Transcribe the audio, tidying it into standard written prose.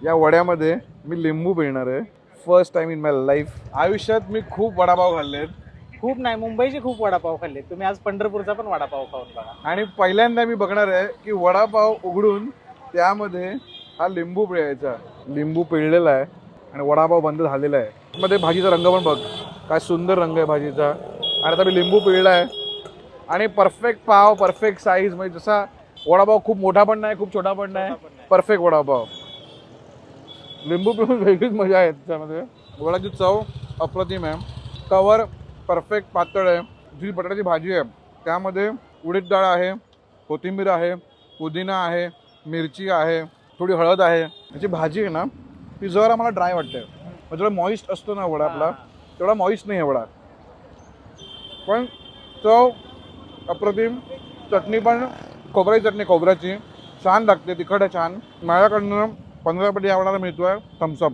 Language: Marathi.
या वड्यामध्ये मी लिंबू पिळणार आहे. First time in my life. आयुष्यात मी खूप वडापाव खाल्लेत खूप नाही, मुंबईचे खूप वडापाव खाल्ले तुम्ही. आज पंढरपूरचा पण वडापाव खाऊन बघा. आणि पहिल्यांदा मी बघणार आहे की वडापाव उघडून त्यामध्ये हा लिंबू पिळायचा. लिंबू पिळलेला आहे आणि वडापाव बंद झालेला आहे. मध्ये भाजीचा रंग पण बघ, काय सुंदर रंग आहे भाजीचा. आणि आता मी लिंबू पिळला आहे आणि परफेक्ट पाव, परफेक्ट साईज. म्हणजे जसा वडापाव खूप मोठा पण नाही, खूप छोटा पण नाही, परफेक्ट वडापाव. लिंबू पिळून वेगळीच मजा आहे त्याच्यामध्ये. वडाची चव अप्रतिम आहे. कवर परफेक्ट पातळ आहे. जी बटाट्याची भाजी आहे त्यामध्ये उडीद डाळ आहे, कोथिंबीर आहे, पुदिना आहे, मिरची आहे, थोडी हळद आहे. याची भाजी आहे ना ती जरा मला ड्राय वाटते. जेवढा मॉइस्ट असतो ना वडा आपला तेवढा मॉइस्ट नाही आहे वडा. पण चव अप्रतिम. चटणी पण खोबऱ्याची चटणी, खोबऱ्याची छान लागते, तिखट आहे छान. माझ्याकडनं 15 पटी आवडायला मिळतोय थम्सअप.